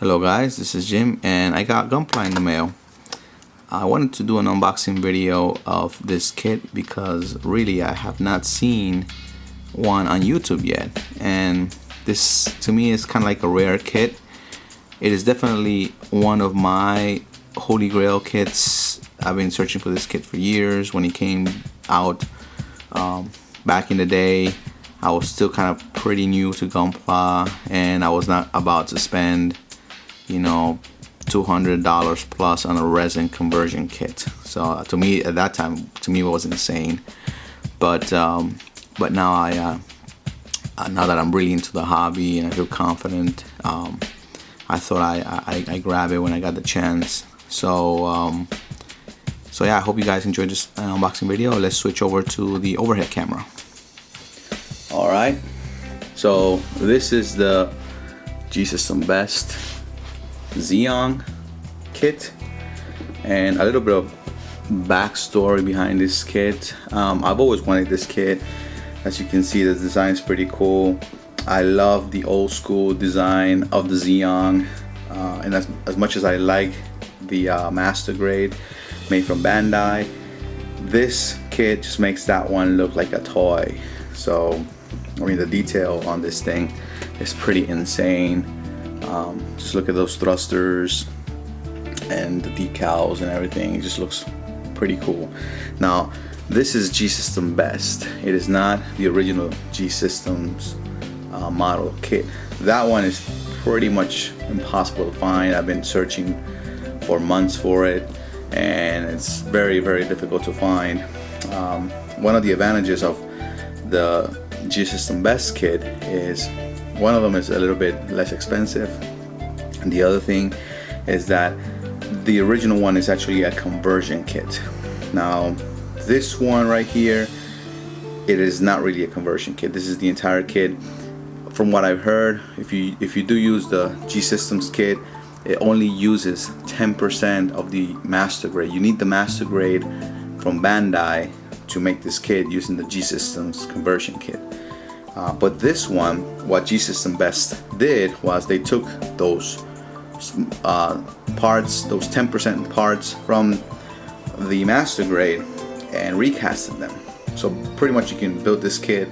Hello guys, this is Jim and I got Gunpla in the mail. I wanted to do an unboxing video of this kit because really I have not seen one on YouTube yet, and this to me is kind of like a rare kit. It is definitely one of my holy grail kits. I've been searching for this kit for years. When it came out back in the day, I was still kind of pretty new to Gunpla and I was not about to spend $200 plus on a resin conversion kit. So to me at that time, it was insane. But now now that I'm really into the hobby and I feel confident, I thought I grab it when I got the chance. So yeah, I hope you guys enjoyed this unboxing video. Let's switch over to the overhead camera. All right, so this is the G-System Best Xeon kit, and a little bit of backstory behind this kit. I've always wanted this kit. As you can see, the design is pretty cool. I love the old school design of the Xeon, and as much as I like the master grade made from Bandai, this kit just makes that one look like a toy. So I mean, the detail on this thing is pretty insane. Just look at those thrusters and the decals and everything. It just looks pretty cool. Now, this is G-System Best. It is not the original G-Systems model kit. That one is pretty much impossible to find. I've been searching for months for it, and it's very, very difficult to find. One of the advantages of the G-System Best kit is one of them is a little bit less expensive, and the other thing is that the original one is actually a conversion kit. Now this one right here, it is not really a conversion kit. This is the entire kit. From what I've heard, if you do use the G-Systems kit, it only uses 10% of the master grade. You need the master grade from Bandai to make this kit using the G-Systems conversion kit. But this one, what G-System Best did was they took those parts, those 10% parts from the master grade and recasted them. So pretty much you can build this kit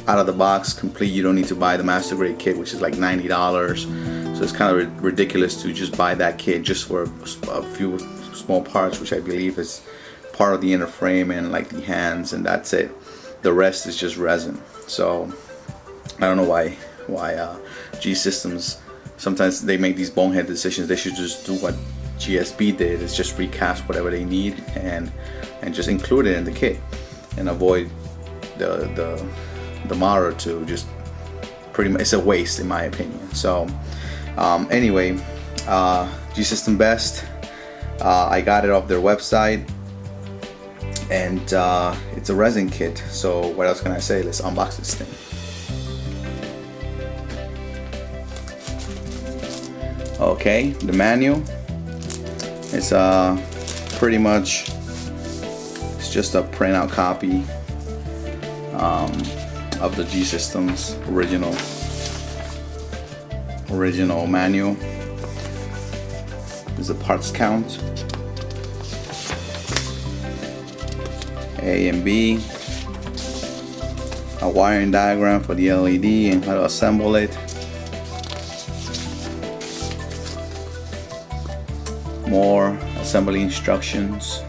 out of the box complete. You don't need to buy the master grade kit, which is like $90. So it's kind of ridiculous to just buy that kit just for a few small parts, which I believe is part of the inner frame and like the hands, and that's it. The rest is just resin. So I don't know why G-Systems, sometimes they make these bonehead decisions. They should just do what GSB did, is just recast whatever they need and just include it in the kit and avoid the modder to just pretty much, it's a waste in my opinion. So anyway, G-System Best, I got it off their website, and it's a resin kit. So what else can I say? Let's unbox this thing. Okay, the manual. It's pretty much, it's just a printout copy of the G-Systems original manual. There's a parts count, A and B, a wiring diagram for the LED and how to assemble it, more assembly instructions,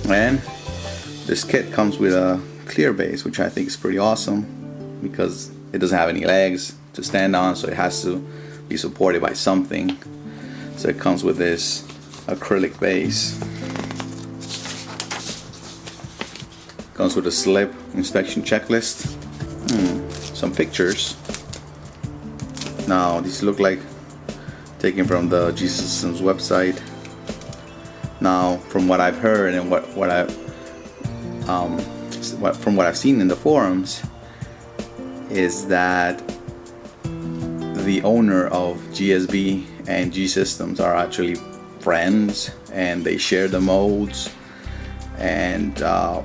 and this kit comes with a clear base, which I think is pretty awesome because it doesn't have any legs to stand on, so it has to be supported by something. So it comes with this acrylic base. Comes with a slip inspection checklist, some pictures. Now these look like taken from the G-Systems website. Now from what I've heard and from what I've seen in the forums, is that the owner of GSB and G-Systems are actually friends, and they share the molds, And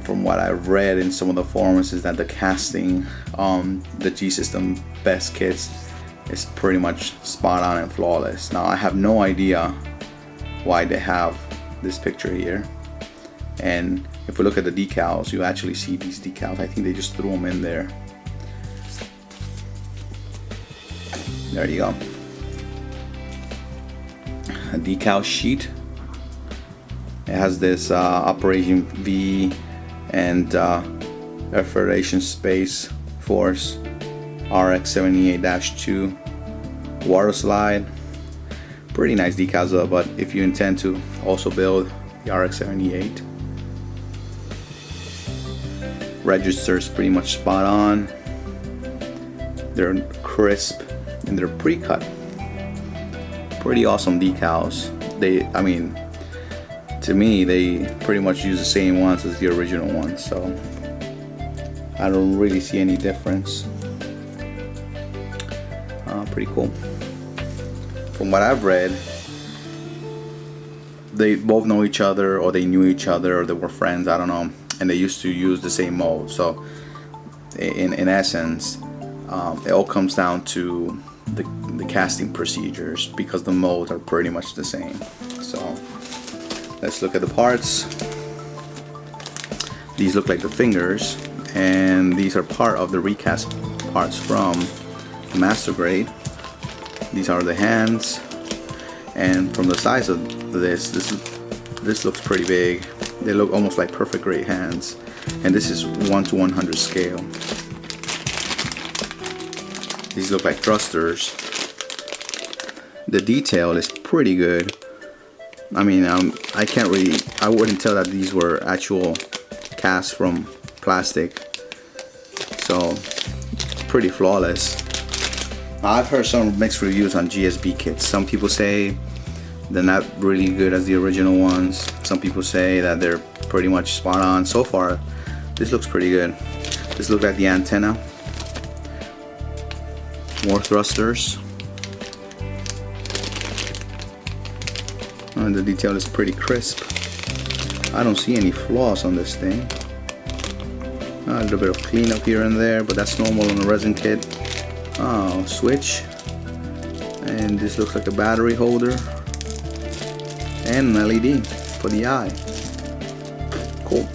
from what I've read in some of the forums is that the casting on the G-System best kits is pretty much spot on and flawless. Now I have no idea why they have this picture here, and if we look at the decals, you actually see these decals. I think they just threw them in there. There you go. A decal sheet. It has this Operation V and Air Space Force RX-78-2 water slide. Pretty nice decals though, but if you intend to also build the RX-78, registers pretty much spot on. They're crisp and they're pre-cut. Pretty awesome decals. I mean, to me, they pretty much use the same ones as the original ones, so I don't really see any difference. Pretty cool. From what I've read, they both know each other, or they knew each other, or they were friends, I don't know, and they used to use the same mold. So in essence, it all comes down to the casting procedures, because the molds are pretty much the same. So let's look at the parts. These look like the fingers, and these are part of the recast parts from the Master Grade. These are the hands, and from the size of this looks pretty big. They look almost like perfect grade hands, and this is 1:100 scale. These look like thrusters. The detail is pretty good. I mean, I wouldn't tell that these were actual cast from plastic, so pretty flawless. I've heard some mixed reviews on GSB kits. Some people say they're not really good as the original ones. Some people say that they're pretty much spot on. So far, this looks pretty good. This looks like the antenna. More thrusters. And the detail is pretty crisp. I don't see any flaws on this thing. A little bit of cleanup here and there, but that's normal in a resin kit. Oh, switch. And this looks like a battery holder. And an LED for the eye. Cool.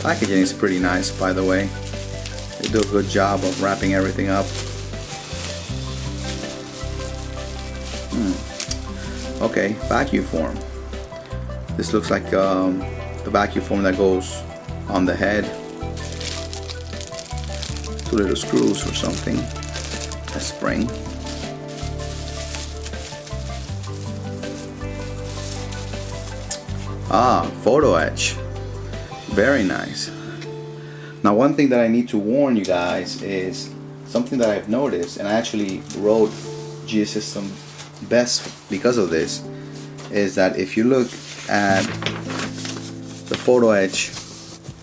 Packaging is pretty nice, by the way. They do a good job of wrapping everything up. Okay, vacuum form. This looks like the vacuum form that goes on the head. Two little screws or something. A spring. Photo etch. Very nice. Now, one thing that I need to warn you guys is something that I've noticed, and I actually wrote G-System best because of this, is that if you look at the photo etch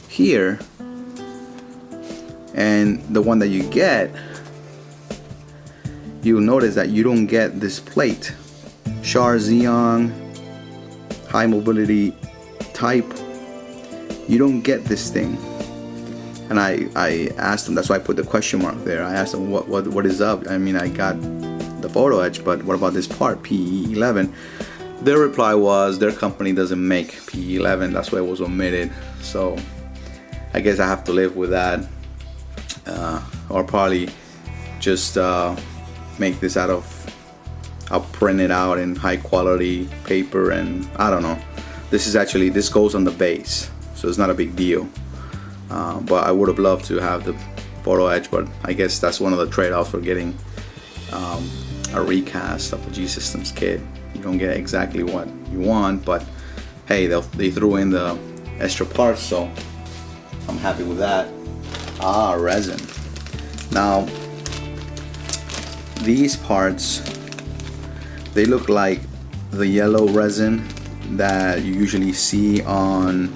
here and the one that you get, you'll notice that you don't get this plate. Char Xeon high mobility type, you don't get this thing. And I asked them, that's why I put the question mark there. I asked them what is up. I mean, I got the photo etch, but what about this part, PE11? Their reply was their company doesn't make PE11, that's why it was omitted. So I guess I have to live with that, or probably just make this out of, I'll print it out in high quality paper, and I don't know. This goes on the base, so it's not a big deal. But I would have loved to have the photo etch, but I guess that's one of the trade-offs for getting a recast of a G-Systems kit. You don't get exactly what you want, but hey, they threw in the extra parts, so I'm happy with that. Resin. Now, these parts, they look like the yellow resin that you usually see on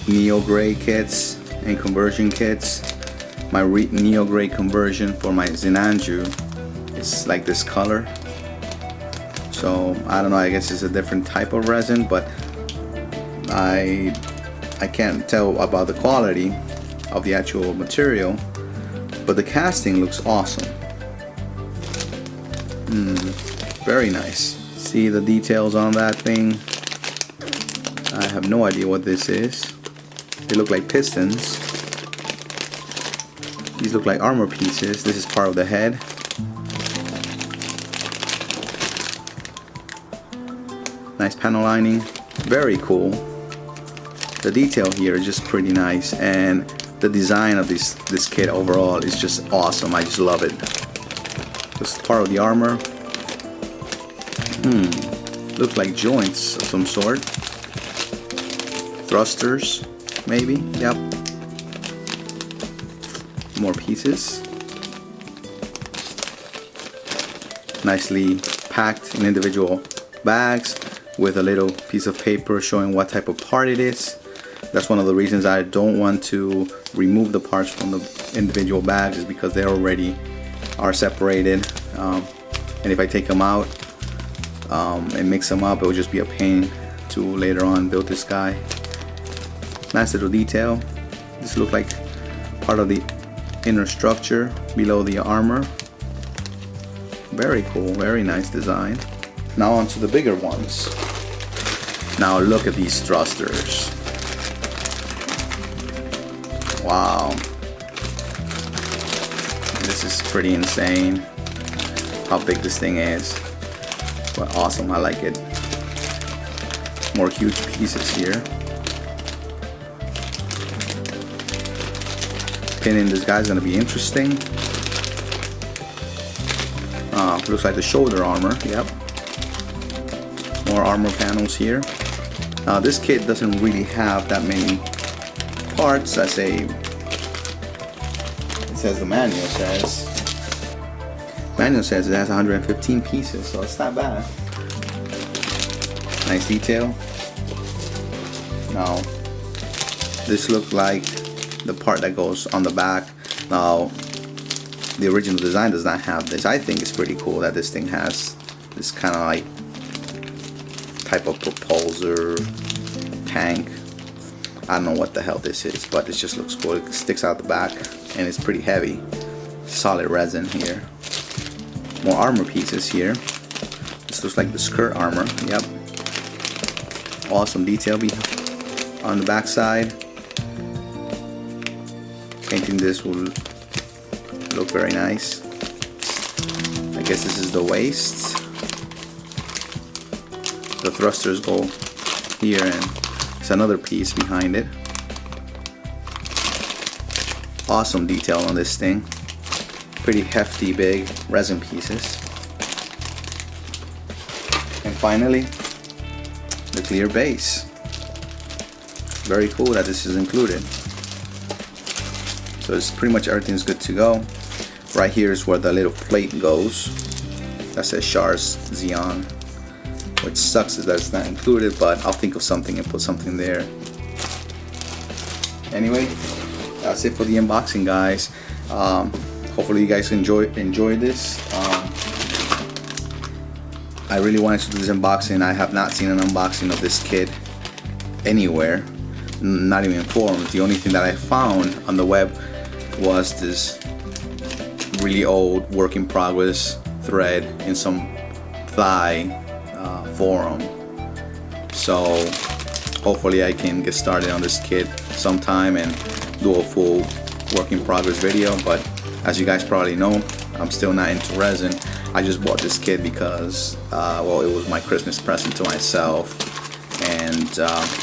Neo Gray kits and conversion kits. My Neo Gray conversion for my Zenanju is like this color. So I don't know, I guess it's a different type of resin, but I can't tell about the quality of the actual material, but the casting looks awesome. Very nice. See the details on that thing? I have no idea what this is. They look like pistons. These look like armor pieces. This is part of the head. Nice panel lining. Very cool. The detail here is just pretty nice, and the design of this kit overall is just awesome. I just love it. This is part of the armor. Looks like joints of some sort. Thrusters, maybe. Yep. More pieces. Nicely packed in individual bags with a little piece of paper showing what type of part it is. That's one of the reasons I don't want to remove the parts from the individual bags, is because they already are separated. And if I take them out and mix them up, it will just be a pain to later on build this guy. Nice little detail. This looks like part of the inner structure below the armor. Very cool, very nice design. Now on to the bigger ones. Now look at these thrusters. Wow. This is pretty insane how big this thing is. But awesome, I like it. More huge pieces here. Pinning this guy's gonna be interesting. Looks like the shoulder armor. Yep. More armor panels here. This kit doesn't really have that many parts. It says the manual says. Manual says it has 115 pieces, so it's not bad. Nice detail. Now, this looks like the part that goes on the back. Now, the original design does not have this. I think it's pretty cool that this thing has this kind of like type of propulsor tank. I don't know what the hell this is, but it just looks cool. It sticks out the back and it's pretty heavy. Solid resin here. More armor pieces here. This looks like the skirt armor. Yep. Awesome detail on the back side. Painting this will look very nice. I guess this is the waist. The thrusters go here, and it's another piece behind it. Awesome detail on this thing. Pretty hefty, big resin pieces. And finally, the clear base. Very cool that this is included. So it's pretty much everything's good to go. Right here is where the little plate goes. That says Shars Xeon. Which sucks is that it's not included, but I'll think of something and put something there. Anyway, that's it for the unboxing, guys. Hopefully you guys enjoyed this. I really wanted to do this unboxing. I have not seen an unboxing of this kit anywhere, not even in forums. The only thing that I found on the web was this really old work in progress thread in some Thai forum. So hopefully I can get started on this kit sometime and do a full work in progress video. But as you guys probably know, I'm still not into resin. I just bought this kit because well, it was my Christmas present to myself, and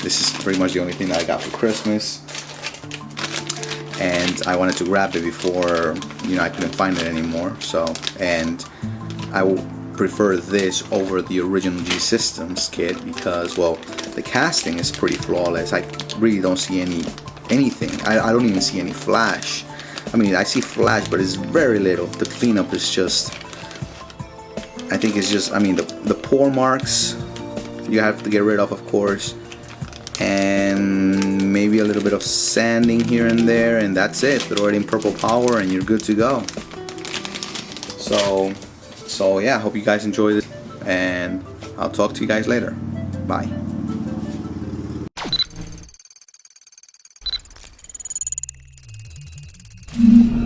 this is pretty much the only thing that I got for Christmas, and I wanted to grab it before, you know, I couldn't find it anymore. So, and I will prefer this over the original G Systems kit because, well, the casting is pretty flawless. I really don't see anything. I don't even see any flash. I mean, I see flash, but it's very little. The cleanup is just, I think it's just, I mean, the pore marks you have to get rid of course, and maybe a little bit of sanding here and there, and that's it. Throw it in purple power and you're good to go. So yeah, hope you guys enjoyed it, and I'll talk to you guys later. Bye. it.